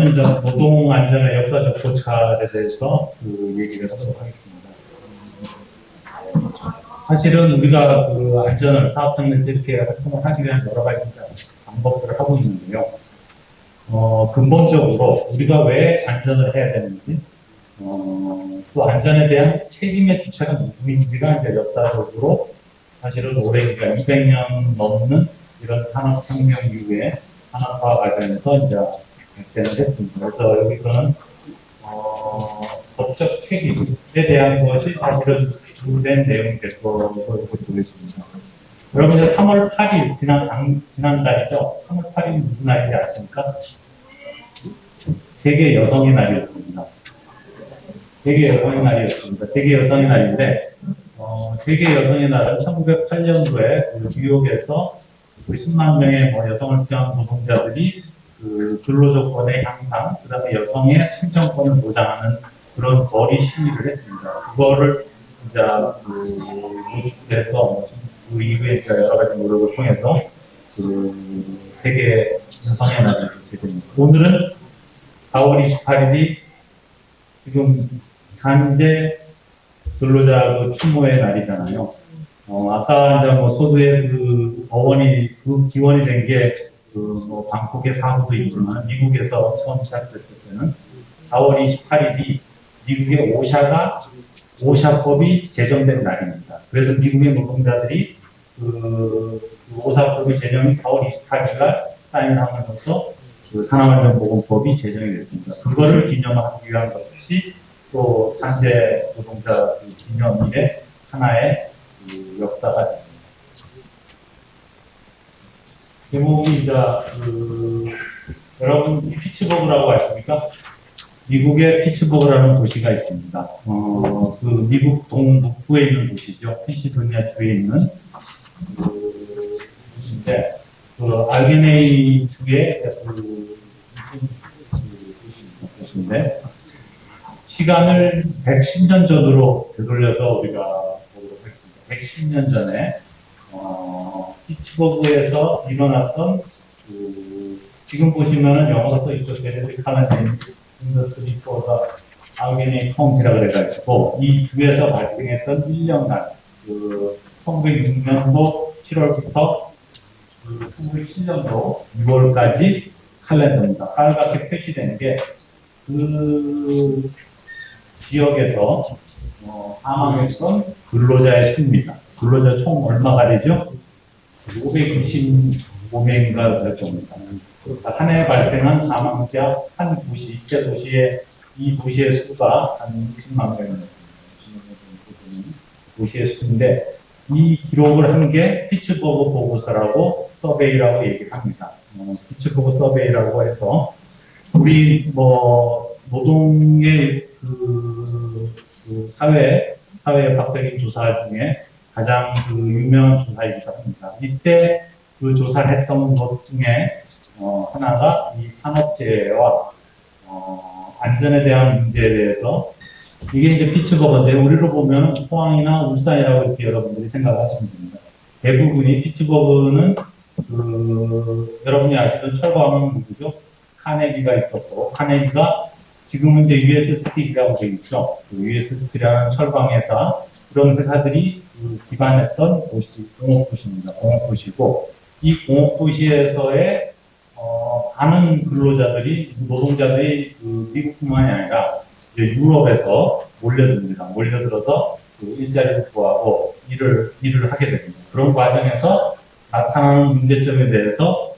오늘은 노동 안전의 역사적 고찰에 대해서 얘기를 하도록 하겠습니다. 사실은 우리가 안전을 사업장에서 이렇게 활동을 하기 위한 여러 가지 방법들을 하고 있는데요. 근본적으로 우리가 왜 안전을 해야 되는지, 또 안전에 대한 책임의 주체가 누구인지가 이제 역사적으로 사실은 올해 200년 넘는 이런 산업혁명 이후에 산업화 과정에서 이제 발생을 했습니다. 그래서 여기서는 법적 책임에 대한 것이 사실은 주된 내용이 될 거라고 보여집니다. 여러분 이제 3월 8일 지난달이죠. 3월 8일이 무슨 날인지 아십니까? 세계 여성의 날이었습니다. 세계 여성의 날이었습니다. 세계 여성의 날인데 세계 여성의 날은 1908년도에 뉴욕에서 10만 명의 여성을 포함한 노동자들이 근로조건의 향상, 그 다음에 여성의 참정권을 보장하는 그런 거리 시위를 했습니다. 그거를 이제 모집해서 그 이후에 이제 여러 가지 노력을 통해서 세계 여성의 날을 제정입니다. 오늘은 4월 28일이 지금 산재 근로자 추모의 날이잖아요. 아까 이제 서두에 어원이 기원이 된 게 방콕의 사고도 있지만 미국에서 처음 시작됐을 때는 4월 28일이 미국의 오샤법이 제정된 날입니다. 그래서 미국의 노동자들이 오샤법이 제정이 4월 28일 날 사인함으로써 산업안전보건법이 제정이 됐습니다. 그거를 기념하기 위한 것이 또 산재 노동자 기념일의 하나의 역사가 됩니다. 제목이 이제 여러분 이 피츠버그라고 아십니까? 미국의 피츠버그라는 도시가 있습니다. 미국 동북부에 있는 도시죠. 펜실베니아 주에 있는 도시인데 알게네이 주의 도시인데 시간을 110년 전으로 되돌려서 우리가 보도록 하겠습니다. 110년 전에 피츠버그에서 일어났던 지금 보시면은 영어가 또 있죠. 베네딕 칼렌 인더스트리 포더 알게네이 카운티라 그래가지고 이 주에서 발생했던 1년간 1906년도 7월부터 1907년도 6월까지 칼렌더입니다. 빨갛게 표시된 게 그 지역에서 사망했던 근로자의 수입니다. 근로자 총 얼마가 되죠? 595명인가 될 정도입니다. 한 해 발생한 사망자 한 도시, 이 도시의 수가 한 60만 명이었습니다. 도시의 수인데 이 기록을 한 게 피츠버그 보고서라고 서베이라고 얘기를 합니다. 피츠버그 서베이라고 해서 우리 노동의 사회 박적인 조사 중에 가장 유명한 조사이기도 합니다. 이때 조사를 했던 것 중에 하나가 이 산업재해와 안전에 대한 문제에 대해서 이게 이제 피츠버그인데 우리로 보면 포항이나 울산이라고 이렇게 여러분들이 생각하시면 됩니다. 대부분이 피츠버그는 여러분이 아시는 철거하면 누구죠? 카네기가 있었고 카네기가 지금은 이제 US 스틸이라고 되어 있죠. US 스틸이라는 철강회사 그런 회사들이 기반했던 도시, 공업도시입니다. 공업도시고 이 공업도시에서의 많은 근로자들이 노동자들이 미국뿐만이 아니라 이제 유럽에서 몰려들어서 일자리를 구하고 일을 하게 됩니다. 그런 과정에서 나타나는 문제점에 대해서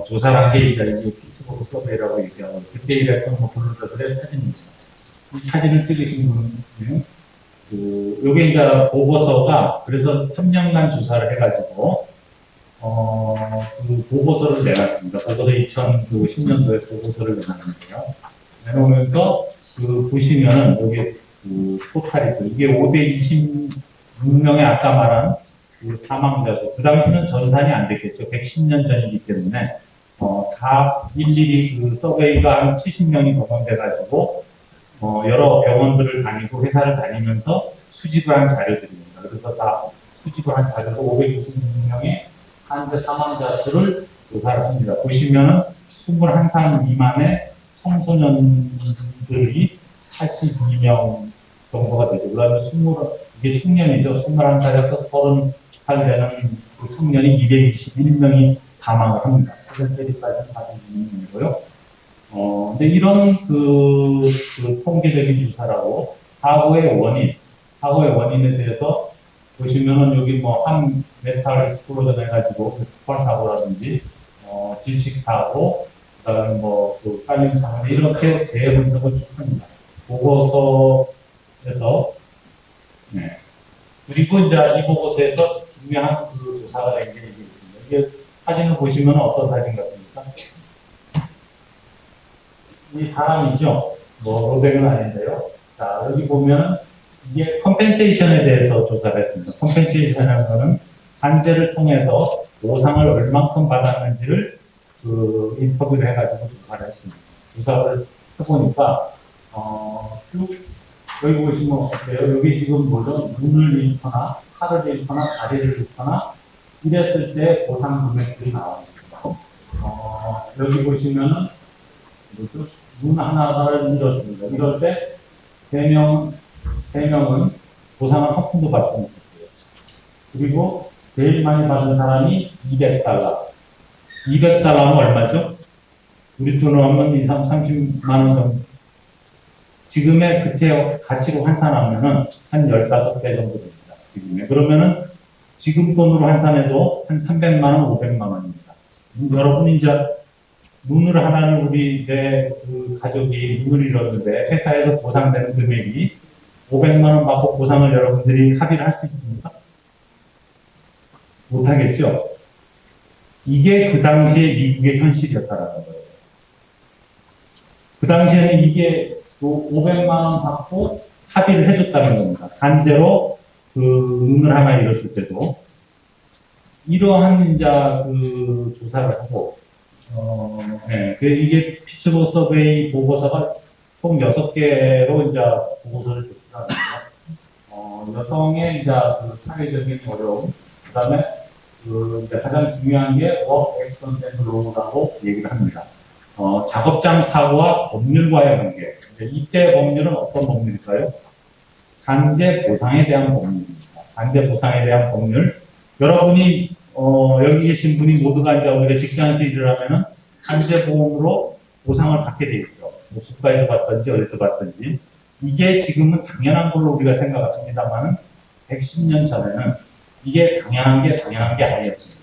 조사를 한 게 이제 피츠버그 서베이라고 얘기하고 그때 일했던 근로자들의 사진입니다. 이 사진을 찍으신 분은 요게 이제 보고서가 그래서 3년간 조사를 해가지고 보고서를 내놨습니다. 보고서 2010년도에 보고서를 내놨는데요. 내놓으면서 보시면은 여기 토탈이 이게 526명의 아까 말한 사망자 수. 그 당시는 전산이 안 됐겠죠. 110년 전이기 때문에 다 일일이 서베이가 한 70명이 거론돼가지고 여러 병원들을 다니고 회사를 다니면서 수집을 한 자료들입니다. 그래서 다 수집을 한 자료로 526명의 산재 사망자 수를 조사를 합니다. 보시면은 21살 미만의 청소년들이 82명 정도가 되죠. 그 다음에 이게 청년이죠. 21살에서 30살 되는 그 청년이 221명이 사망을 합니다. 퍼센테이지까지는 42명이고요. 근데 이런 통계적인 조사라고 사고의 원인에 대해서 보시면은 여기 뭐 한 메탈 익스플로전 해가지고 폭발 사고라든지 질식 사고, 그다음에 뭐그 깔림 사고 이렇게 재해 분석을 쭉 합니다. 보고서에서 네. 그리고 이제 이 보고서에서 중요한 그 조사가 된 게 이게 있습니다. 이게 사진을 보시면 어떤 사진 같습니까? 이 사람이죠. 뭐 로백은 아닌데요. 자 여기 보면 이게 컴펜세이션에 대해서 조사를 했습니다. 컴펜세이션이라는 거는 산재를 통해서 보상을 얼만큼 받았는지를 그 인터뷰를 해가지고 조사를 했습니다. 조사를 해보니까 쭉 여기 보시면 어때요? 여기 지금 뭐죠? 눈을 잃거나 팔을 잃거나 다리를 잃거나 이랬을 때 보상 금액들이 나옵니다. 여기 보시면은 뭐죠? 눈 하나를 잃었습니다. 이럴 때 3명은 보상을 한 푼도 받지 못했어요. 그리고 제일 많이 받은 사람이 $200. 200달러면 얼마죠? 우리 돈으로 하면 2, 3, 30만 원 정도. 지금의 그때 가치로 환산하면은 한 15배 정도 됩니다. 지금에. 그러면은 지금 돈으로 환산해도 한 300만 원, 500만 원입니다. 여러분이 이제 눈을 하나를 그 가족이 눈을 잃었는데 회사에서 보상되는 금액이 500만 원 받고 보상을 여러분들이 합의를 할 수 있습니까? 못하겠죠? 이게 그 당시에 미국의 현실이었다라는 거예요. 그 당시에는 이게 500만 원 받고 합의를 해줬다는 겁니다. 산재로 그 눈을 하나 잃었을 때도. 이러한 이제 그 조사를 하고, 네. 이게 피츠버그 서베이 보고서가 총 6개로 이제 보고서를 제출합니다. 여성의 이제 그 사회적인 어려움, 그 다음에 이제 가장 중요한 게 워크 액시던트 로우라고 얘기를 합니다. 작업장 사고와 법률과의 관계. 이때 법률은 어떤 법률일까요? 산재 보상에 대한 법률입니다. 산재 보상에 대한 법률. 여러분이 여기 계신 분이 모두가 이제 우리가 직장에서 일을 하면은 산재보험으로 보상을 받게 돼 있죠. 뭐 국가에서 받든지 어디서 받든지. 이게 지금은 당연한 걸로 우리가 생각합니다만은 110년 전에는 이게 당연한 게 아니었습니다.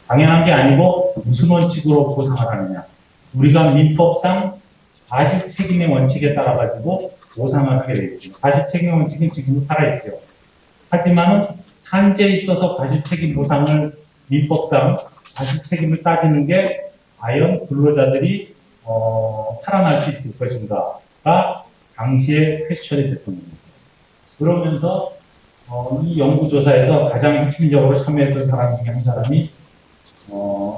당연한 게 아니고 무슨 원칙으로 보상을 하느냐. 우리가 민법상 과실책임의 원칙에 따라 가지고 보상을 하게 되어 있습니다. 과실책임의 원칙은 지금도 살아있죠. 하지만 산재에 있어서 과실책임 보상을 민법상 과실책임을 따지는 게 과연 근로자들이 살아날 수 있을 것인가가 당시에 퀘스천이 됐던 겁니다. 그러면서 이 연구조사에서 가장 핵심적으로 참여했던 사람 중에 한 사람이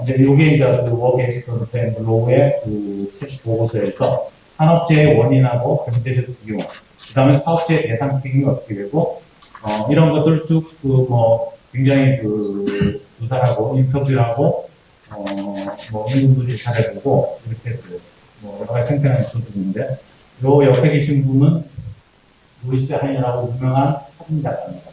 이제 요게 이제 그 워크 액시던트 로우의 그 보고서에서 산업재해 원인하고 경제적 비용, 그 다음에 사업재해 배상 책임이 어떻게 되고 이런 것들 쭉 굉장히 그 조사하고 인터뷰하고 뭐 인문도 조사해보고 이렇게 했어요. 뭐 여러 가지 생생한 에피소드인데 요 옆에 계신 분은 루이스 하인이라고 유명한 사진작가입니다.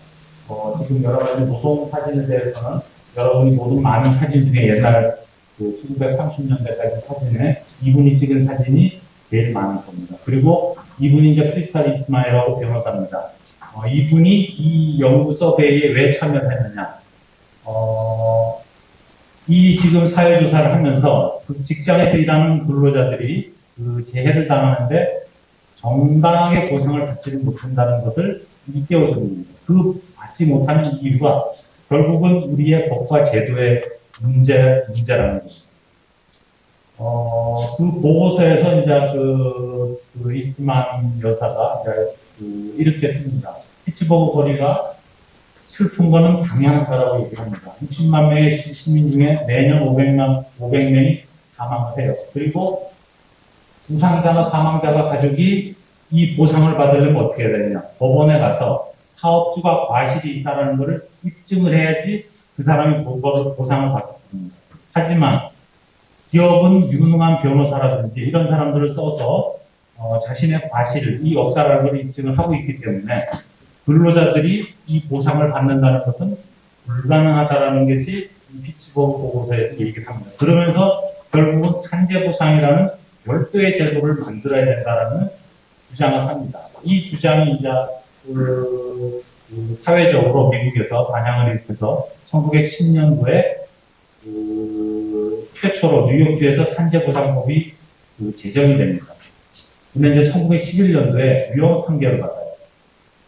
지금 여러 가지 노동 사진에 대해서는 여러분이 모든 많은 사진 중에 옛날 그 1930년대까지 사진에 이분이 찍은 사진이 제일 많을 겁니다. 그리고 이분이 이제 크리스탈 이스마일이라고 변호사입니다. 이분이 이 연구 서베이에 왜 참여를 했느냐. 이 지금 사회조사를 하면서 그 직장에서 일하는 근로자들이 그 재해를 당하는데 정당하게 보상을 받지는 못한다는 것을 일깨워줍니다. 그 받지 못하는 이유가 결국은 우리의 법과 제도의 문제라는 겁니다. 그 보고서에서 이제 그 이스트만 여사가 이제 이렇게 씁니다. 피츠버그 거리가 슬픈 거는 당연하다라고 얘기합니다. 60만 명의 시민 중에 매년 500명이 사망을 해요. 그리고 부상자나 사망자가 가족이 이 보상을 받으려면 어떻게 해야 되느냐. 법원에 가서 사업주가 과실이 있다는 것을 입증을 해야지 그 사람이 보상을 받을 수 있습니다. 하지만 기업은 유능한 변호사라든지 이런 사람들을 써서 자신의 과실, 이 없다라는 걸 입증을 하고 있기 때문에 근로자들이 이 보상을 받는다는 것은 불가능하다라는 것이 피츠버그 보고서에서 얘기를 합니다. 그러면서 결국은 산재보상이라는 별도의 제도를 만들어야 된다라는 주장을 합니다. 이 주장이 이제 사회적으로 미국에서 반향을 일으켜서 1910년도에 최초로 뉴욕주에서 산재보상법이 제정이 됩니다. 근데 이제 1911년도에 유언 판결을 받아요.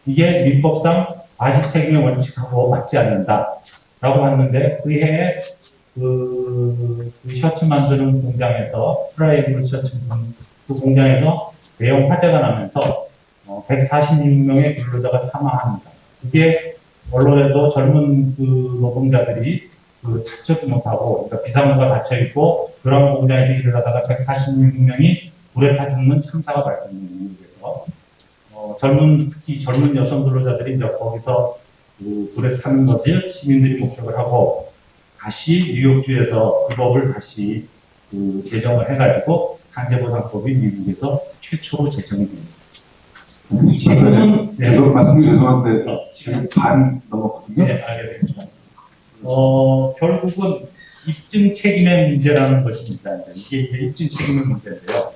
이게 민법상 과실책임의 원칙하고 맞지 않는다라고 했는데 그 해에 그 셔츠 만드는 공장에서 프라이블 셔츠 그 공장에서 대형 화재가 나면서 146명의 근로자가 사망합니다. 이게 언론에도 젊은 그 노동자들이 찾지도 못하고 그러니까 비상구가 닫혀 있고 그런 공장에서 일을 하다가 146명이 불에 타 죽는 참사가 발생합니다. 미국에서 특히 젊은 여성 근로자들이 이제 거기서 불에 타는 것을 시민들이 목격을 하고 다시 뉴욕주에서 그 법을 다시 제정을 해가지고 산재보상법이 미국에서 최초로 제정이 됩니다. 지금은 말씀 죄송한데 지금 반 넘었거든요. 네, 알겠습니다. 결국은 입증 책임의 문제라는 것입니다. 이게 이제 입증 책임의 문제인데요.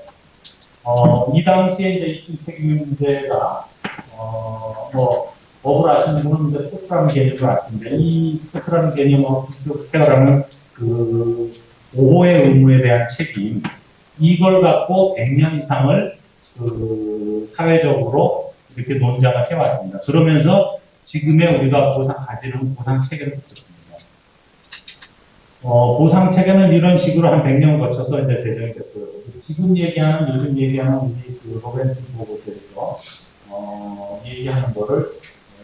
이 당시에 이제 입증 책임의 문제가 법을 아시는 분은 이제 토크라는 개념을 아시는데 이 토크라는 개념을 해결하는 그 보호의 의무에 대한 책임 이걸 갖고 100년 이상을 사회적으로 이렇게 논쟁을 해왔습니다. 그러면서 지금의 우리가 가지는 보상 체계를 붙였습니다. 보상 체계는 이런 식으로 한 100년 거쳐서 이제 제정이 됐고요. 지금 얘기하는, 요즘 얘기하는 우리 로렌스 보고서에서 얘기하는 거를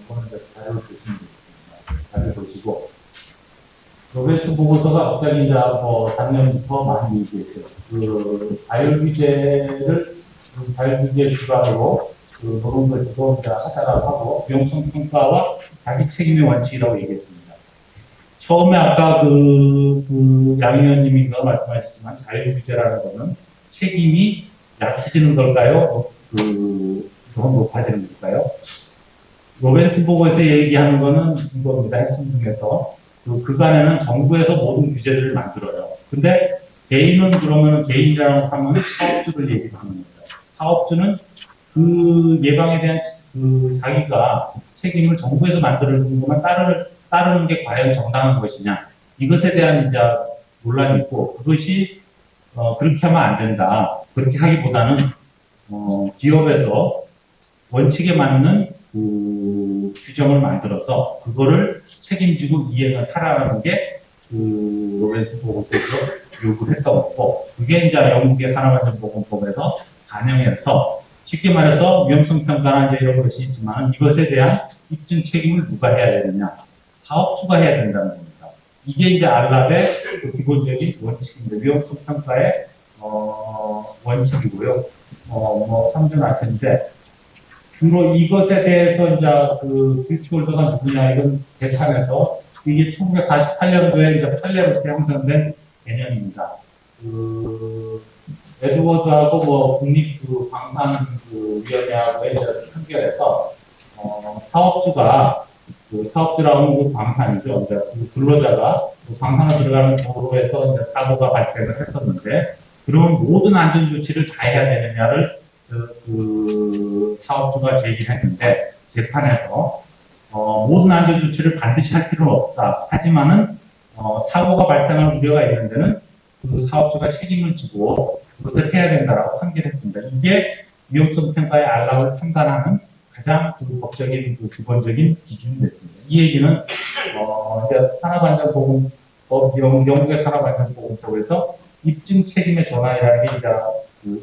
이거는 이제 자료를 보시면 되겠습니다. 자료 보시고 로렌스 보고서가 갑자기 이제 작년부터 많이 얘기했어요. 자율규제 주관으로 노동부에서도 하자라고 하고 위험성 평가와 자기 책임의 원칙이라고 얘기했습니다. 처음에 아까 양 의원님인가 말씀하셨지만 자율규제라는 것은 책임이 약해지는 걸까요? 높아지는 걸까요? 로벤스 보고에서 얘기하는 거는 이겁니다. 핵심 중에서 그간에는 정부에서 모든 규제들을 만들어요. 근데 개인은 그러면 개인이라고 하면 사업주를 얘기를 하는 겁니다. 사업주는 그 예방에 대한 자기가 책임을 정부에서 만드는 것만 따르는 게 과연 정당한 것이냐 이것에 대한 이제 논란이 있고 그것이 그렇게 하면 안 된다. 그렇게 하기보다는 기업에서 원칙에 맞는 규정을 만들어서 그거를 책임지고 이행을 하라는 게 로벤스 보고서에서 요구를 했던 거고 그게 이제 영국의 산업안전보건법에서 반영해서 쉽게 말해서 위험성 평가나 이제 이런 것이 있지만 이것에 대한 입증 책임을 누가 해야 되느냐 사업주가 해야 된다는 겁니다. 이게 이제 알랍의 기본적인 원칙입니다. 위험성 평가의 원칙이고요. 3중 알 텐데 주로 이것에 대해서 이제 스위치홀더가 누구냐 이건 재판에서 이게 1948년도에 이제 판례로서 형성된 개념입니다. 에드워드하고 국립 방산위원회하고 판결에서 사업주라고 방산이죠. 이제 근로자가 방산을 들어가는 도로에서 이제 사고가 발생을 했었는데 그러면 모든 안전 조치를 다 해야 되느냐를 사업주가 제기를 했는데 재판에서 모든 안전 조치를 반드시 할 필요는 없다. 하지만은 사고가 발생할 우려가 있는 데는 사업주가 책임을 지고 그것을 해야 된다라고 판결했습니다. 이게 위험성 평가의 안락을 판단하는 가장 법적인 기본적인 기준이 됐습니다. 이 얘기는 산업안전보건법 영국의 산업안전보건법에서 입증 책임의 전환이라는 게 이제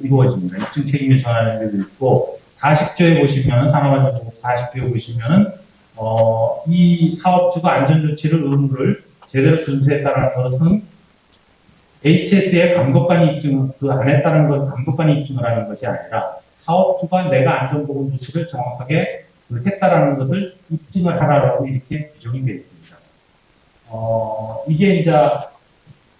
이루어집니다. 입증 책임의 전환이라는 게 있고 40조에 보시면은 산업안전보건법 40조에 보시면은 이 사업주가 안전조치를 의무를 제대로 준수했다는 것은 HS의 감독관이 입증, 안 했다는 것은 감독관이 입증을 하는 것이 아니라 사업주가 내가 안전보건 조치를 정확하게 했다라는 것을 입증을 하라고 이렇게 규정이 되어 있습니다. 이게 이제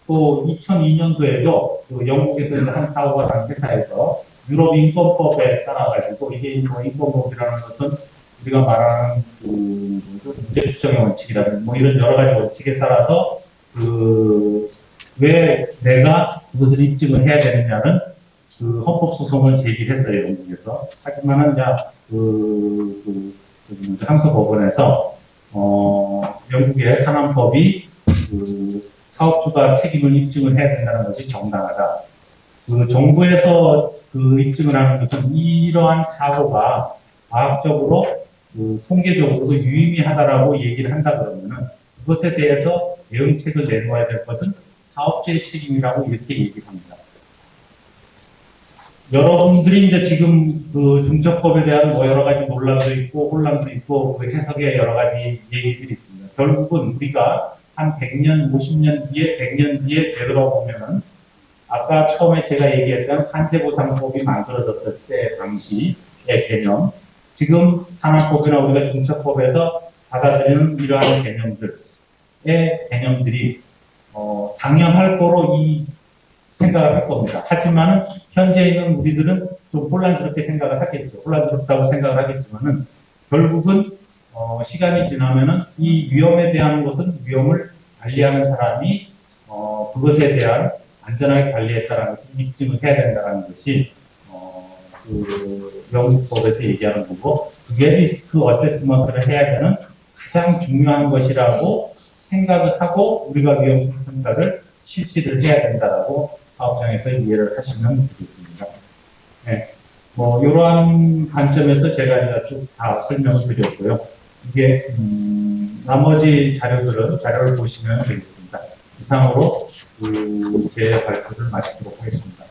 또 2002년도에도 그 영국에서 이제 한 사고가 난 회사에서 유럽 인권법에 따라가지고 이게 뭐 인권법이라는 것은 우리가 말하는 그 문제 추정의 원칙이라든 뭐 이런 여러 가지 원칙에 따라서 그 왜 내가 그것을 입증을 해야 되느냐는 그 헌법 소송을 제기했어요 영국에서. 하지만은 이제 항소법원에서 영국의 산안법이 그 사업주가 책임을 입증을 해야 된다는 것이 정당하다. 그 정부에서 그 입증을 하는 것은 이러한 사고가 과학적으로 통계적으로도 유의미하다라고 얘기를 한다 그러면은 그것에 대해서 대응책을 내놓아야 될 것은 사업주의 책임이라고 이렇게 얘기를 합니다. 여러분들이 이제 지금 그 중첩법에 대한 뭐 여러 가지 논란도 있고 혼란도 있고 그 해석에 여러 가지 얘기들이 있습니다. 결국은 우리가 한 100년, 50년 뒤에, 100년 뒤에 되돌아보면은 아까 처음에 제가 얘기했던 산재보상법이 만들어졌을 때 당시의 개념, 지금 산안법이나 우리가 중첩법에서 받아들이는 이러한 개념들이 당연할 거로 이 생각을 할 겁니다. 하지만은 현재 있는 우리들은 좀 혼란스럽게 생각을 하겠죠. 혼란스럽다고 생각을 하겠지만은 결국은 시간이 지나면은 이 위험에 대한 것은 위험을 관리하는 사람이 그것에 대한 안전하게 관리했다는 것을 입증을 해야 된다는 것이 그 영국법에서 얘기하는 거고 그게 리스크 어세스먼트를 해야 되는 가장 중요한 것이라고 생각을 하고 우리가 위험성 평가를 실시를 해야 된다라고 사업장에서 이해를 하시면 되겠습니다. 네. 뭐, 이러한 관점에서 제가 이제 쭉 다 설명을 드렸고요. 이게, 나머지 자료를 보시면 되겠습니다. 이상으로 제 발표를 마치도록 하겠습니다.